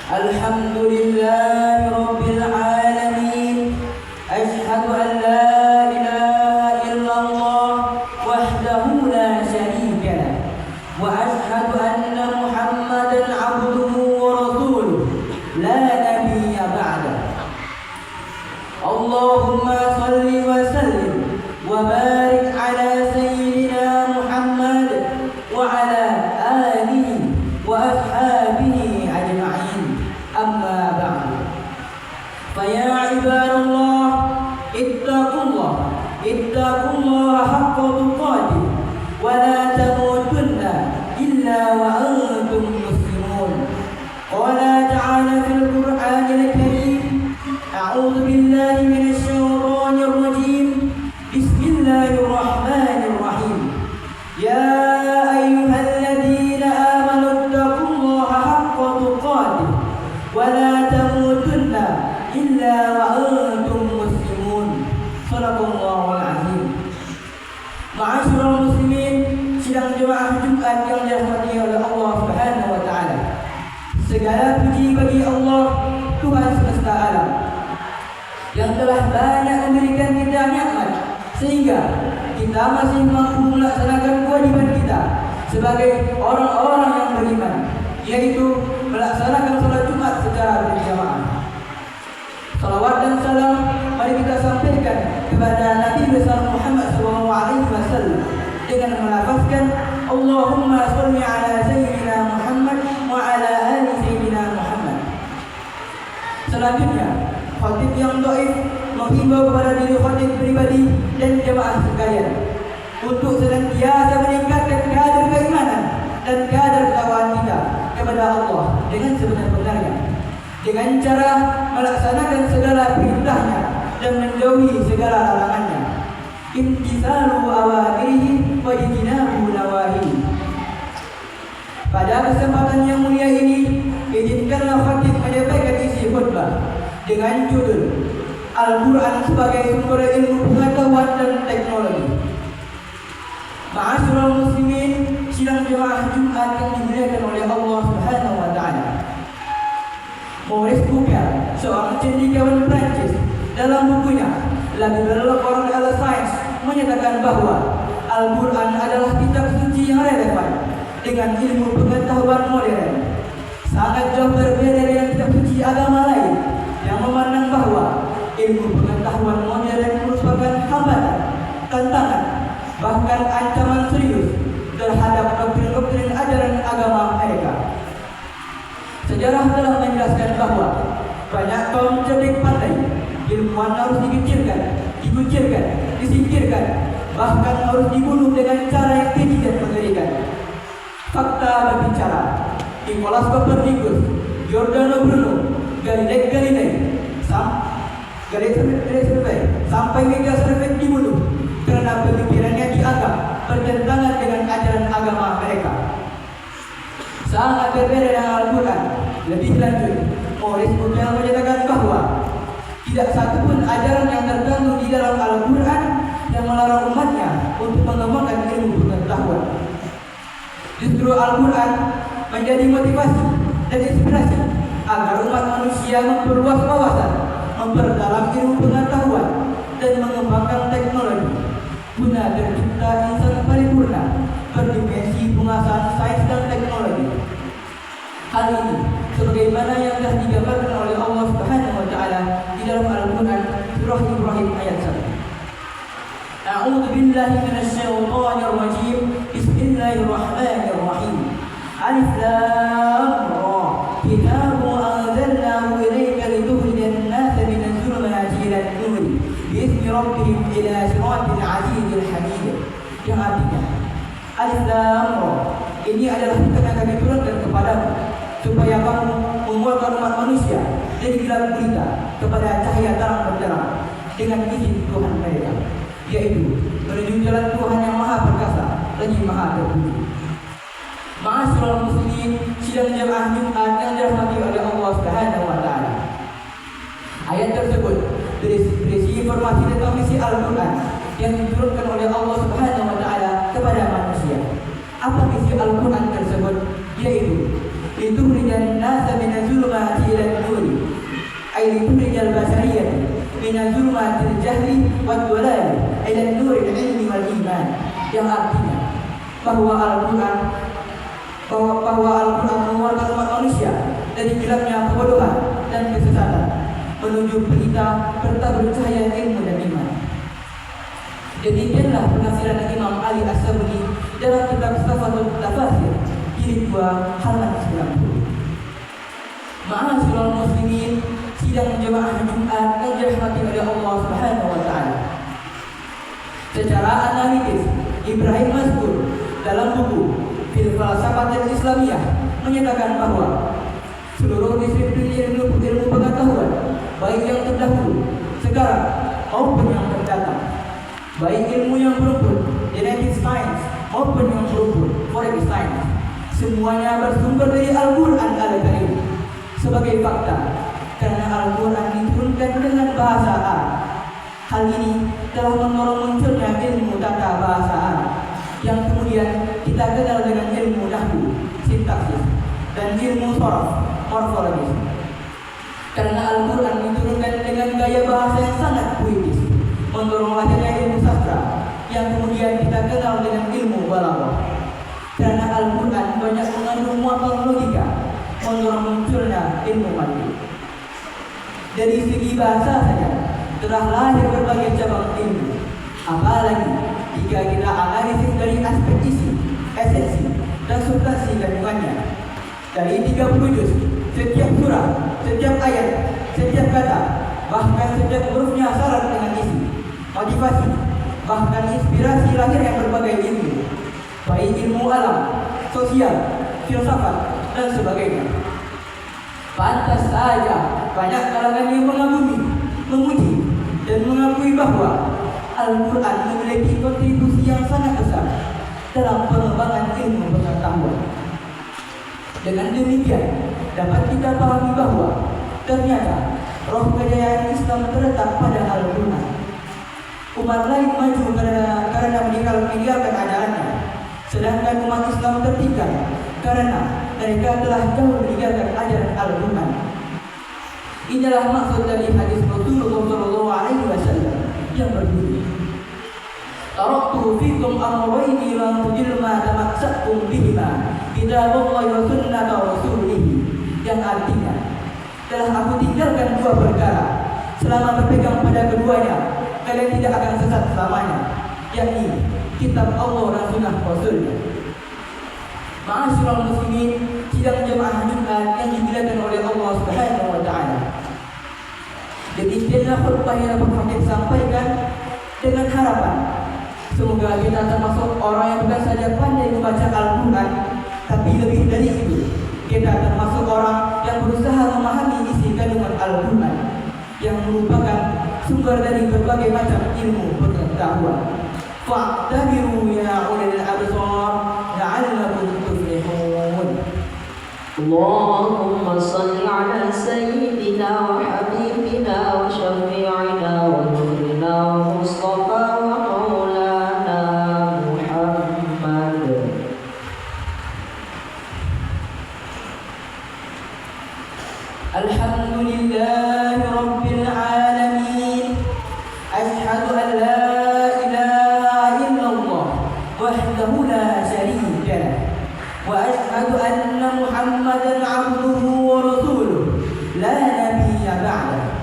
Alhamdulillahi Rabbil Alamin. Ashhadu an la ilaha illallah wahdahu la syarika lah. Wa ashhadu anna Muhammadan abduhu wa rasuluh la nabiyya ba'dah. Allahumma salli wa sallim wa barik ala sayyidina Muhammad wa ala alihi wa ashabihi ajma'in. Amma ba'du. Fa ya ibadallah ittaqullah haqqa tuqatih wa la tamutunna illa wa antum muslimun. Qala ta'ala fil Qur'anil Karim, a'udzu billahi minasy syaithanir rajim. Bismillahirrahmanirrahim. Ya ayyuhalladzina amanu ittaqullaha haqqa tuqatih wa la tamutunna illa wa antum muslimun. Shadaqallahul azim. Ma'asyiral muslimin, sidang jemaah Jumat yang dirahmati oleh Allah Subhanahu wa taala. Segala puji bagi Allah, Tuhan semesta alam, yang telah banyak memberikan kita nikmat sehingga kita masih mampu melaksanakan kewajiban kita sebagai orang-orang yang beriman, yaitu melaksanakan salat Jumat secara berjamaah. Salawat dan salam mari kita sampaikan kepada Nabi besar Muhammad SAW dengan melafazkan Allahumma sholli ala sayyidina Muhammad wa ala ali sayyidina Muhammad. Selanjutnya, khatib yang dhaif menghimbau kepada diri khatib pribadi dan jemaah sekalian untuk senantiasa meningkatkan kadar keimanan dan kadar ketakwaan kita kepada Allah dengan sebenar-benarnya, dengan cara melaksanakan segala perintahnya dan menjauhi segala larangannya. Imtithalu awamirihi wa ijtinabu nawahihi. Pada kesempatan yang mulia ini, izinkanlah khatib menyampaikan isi khutbah dengan judul Al-Quran sebagai sumber ilmu pengetahuan dan teknologi. Ma'asyiral muslimin, sidang jemaah Jumat yang dimuliakan oleh Allah Subhanahu wa taala. Maurice Bucaille, seorang cendekiawan Prancis, dalam bukunya La Développement de la Science menyatakan bahwa Al-Quran adalah kitab suci yang relevan dengan ilmu pengetahuan modern. Sangat jauh berbeda dengan kitab suci agama lain yang memandang bahwa ilmu pengetahuan modern merupakan hambatan, tantangan, bahkan ancaman serius terhadap doktrin-doktrin ajaran agama mereka. Sejarah telah menjelaskan bahwa banyak kaum cerdik pandai, ilmuwan harus dikucilkan, disingkirkan, bahkan harus dibunuh dengan cara yang keji dan mengerikan. Fakta berbicara, Nicholas Copernicus, Giordano Bruno, Galilei sampai Mega Servet dibunuh karena pemikirannya dianggap bertentangan dengan ajaran agama mereka. Sangat berbeda dengan Al-Quran. Lebih lanjut, Maurice Bucaille menyatakan bahwa tidak satupun ajaran yang terkandung di dalam Al-Quran yang melarang umatnya untuk mengembangkan ilmu pengetahuan. Justru Al-Quran menjadi motivasi dan inspirasi agar umat manusia memperluas wawasan, memperdalam ilmu pengetahuan, dan mengembangkan teknologi guna tercipta insan paripurna berdimensi penguasaan sains dan teknologi. Hal ini sebagaimana yang telah digambarkan oleh Allah Subhanahu wa taala di dalam Al-Quran surah Ibrahim ayat 1. A'udzu billahi minasy syaithanir rajim. Bismillahirrahmanirrahim. Alif lam ra. Kitabun anzalnahu ilayka litukhrijan nasa minadh dhulumati ilan nur bi'izni rabbihim ila siratil azizil hamid. Yang artinya Alif lam ra. Ini adalah kitab yang kami turunkan kepadamu supaya kamu menguatkan umat manusia dari gelap gulita kepada cahaya terang benderang dengan izin Tuhan mereka, yaitu menuju jalan Tuhan yang maha perkasa lagi maha terpuji. Ma'asyiral muslimin, sidang jemaah Jumat yang dirahmati oleh Allah Subhanahu wa taala. Ayat tersebut berisi informasi tentang misi Al-Quran yang diturunkan oleh Allah Subhanahu wa taala kepada manusia. Apa misi Al-Quran tersebut? Yaitu litukhrijan nasa minadh dhulumati ay tukhrijal bashariyah min zulmatil jahli wad dhalal ila nuril ilmi wal iman, yang artinya bahwa Al-Quran mengeluarkan umat manusia dari gelapnya kebodohan dan kesesatan menuju pelita bertabur cahaya ilmu dan iman. Demikianlah penafsiran Imam Ali As-Sabuni dalam kitab Safatul Tafasir jilid 2 halaman 90. Ma'asyiral muslimin, sidang jemaah Jumat yang dirahmati oleh Allah Subhanahu wa taala. Secara analitis, Ibrahim Maskur dalam buku Fil Falsafatil Islamiyah menyatakan bahwa seluruh disiplin ilmu pengetahuan, baik yang terdahulu, sekarang maupun yang mendatang, baik ilmu yang berumpun genetic science maupun yang berumpun forensic science, semuanya bersumber dari Al-Quran Al-Karim. Sebagai fakta, karena Al-Quran diturunkan dengan bahasa Arab, hal ini telah mendorong munculnya ilmu tata bahasa Arab yang kemudian kita kenal dengan ilmu nahwu, sintaksis, dan ilmu sorof, morfologi. Karena Al-Quran diturunkan dengan gaya bahasa yang sangat puitis, mendorong lahirnya ilmu sastra yang kemudian kita kenal dengan ilmu balaghah. Karena Al-Quran banyak mengandung muatan logika, mendorong munculnya ilmu mantiq. Dari segi bahasa saja telah lahir berbagai cabang ilmu, apalagi jika kita analisis dari aspek isi, esensi, dan substansi kandungannya. Dari 30 juz, setiap surah, setiap ayat, setiap kata, bahkan setiap hurufnya syarat dengan isi, motivasi, bahkan inspirasi lahirnya berbagai ilmu, baik ilmu alam, sosial, filsafat, dan sebagainya. Pantas saja banyak kalangan yang mengagumi, memuji, dan mengakui bahwa Al-Quran memiliki kontribusi yang sangat besar dalam pengembangan ilmu pengetahuan. Dengan demikian, dapat kita pahami bahwa ternyata roh kejayaan Islam terletak pada Al-Quran. Umat lain maju karena meninggalkan ajarannya, sedangkan umat Islam tertinggal karena mereka telah jauh meninggalkan ajaran Al-Quran. Inilah maksud dari hadis Rasulullah SAW yang berbunyi, taraktu fikum amrayni lan tujil ma tamassaktum bihima kitaballahi wa sunnata rasulih, yang artinya telah aku tinggalkan dua perkara, selama berpegang pada keduanya kalian tidak akan sesat selamanya, yakni kitab Allah dan sunnah Rasulnya. Ma'asyiral muslimin, sidang jemaah Jumat yang dimuliakan oleh Allah Subhanahu wa taala. Demikianlah khutbah yang Bapak Khatib sampaikan, dengan harapan semoga kita termasuk orang yang bukan saja pandai membaca Al-Quran, tapi lebih dari itu kita termasuk orang yang berusaha memahami isi kandungan Al-Quran yang merupakan sumber dari berbagai macam ilmu pengetahuan. Fa'tabiru ya ulil absar la'allakum tuflihun. Allahumma salli ala sayyidina wa habibina wa syafi'ina wa nurina wa mustafa wa maulana Muhammad. Alhamdulillahi rabbil alamin. Ashhadu an la ilaha illallah wahdahu la syarika lah, wa ashhadu anna Muhammadan abduhu wa rasuluh la nabiyya ba'dah.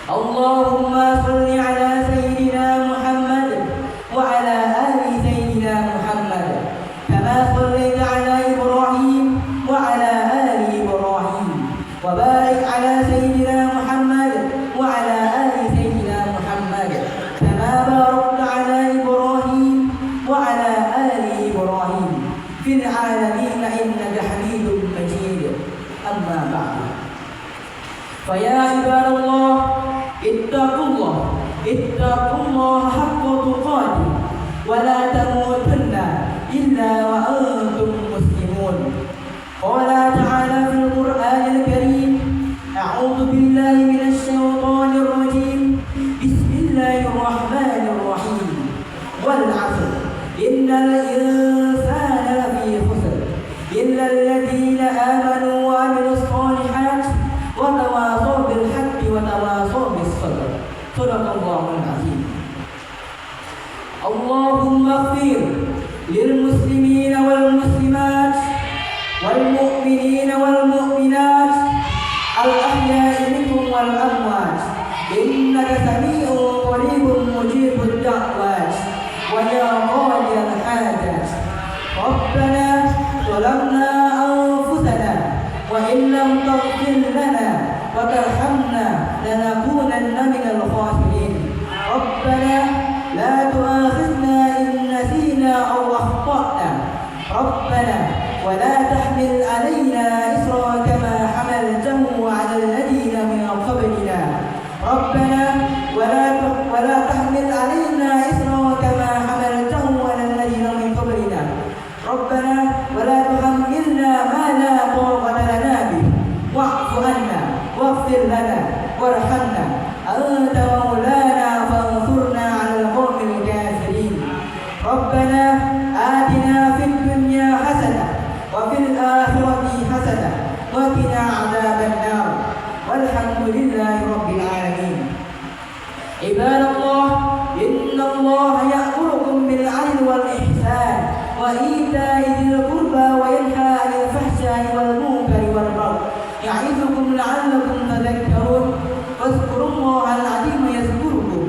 Allahumma salli ala sayyidina Muhammad wa ala ali sayyidina Muhammad kama sallaita ala Ibrahim wa ala ali Ibrahim, wa barik ala sayyidina Muhammad wa ala ali sayyidina Muhammad kama barakta ala Ibrahim wa ala ali Ibrahim fil alamin innaka Hamidum Majid. Amma ba'du. Faya ibadallah, ittaqullah haqqa tuqatih wa la tamutunna illa wa antum muslimun. Qala ta'ala fil Qur'anil Karim, a'udzu billahi minasy syaithanir rajim. Bismillahirrahmanirrahim. Wal 'asr, innal insana lafi khusr illa alladhina amanu wa 'amilus shalihat wa tawasaw bil haqqi اللهم اغفر للمسلمين والمسلمات والمؤمنين والمؤمنات الأحياء منهم والأموات إنك سميع قريب مجيب الدعوات ويا قاضي الحاجات. ربنا ظلمنا أنفسنا وإن لم تغفر لنا وترحمنا لنكونن من الخاسرين. ربنا لا تؤاخذنا إن نسينا أو أخطأنا. ربنا ولا تحمل علينا إصرا كما حملته على الذين من قبلنا. ربنا ولا تحمل علينا إصرا كما حملته على الذين من قبلنا. ربنا ولا تحملنا ما لا طاقة لنا به واعف عنا واغفر لنا وارحمنا أنت مولانا فانصرنا على القوم الكافرين. ربنا آتنا في الدنيا حسنة وفي الآخرة حسنة وقنا عذاب النار والحمد لله رب العالمين. عباد الله إن الله يأمركم بالعدل والإحسان وإيتاء ذي القربى وينهى عن الفحشاء والمنكر والبغي يعظكم لعلكم تذكرون. واذكروا الله العظيم يذكركم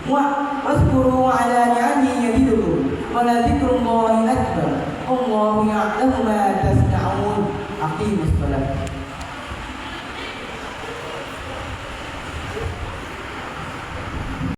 واذكروا على نعمه يزدكم ولذكر الله أكبر والله يعلم ما تصنعون. أقيموا الصلاة.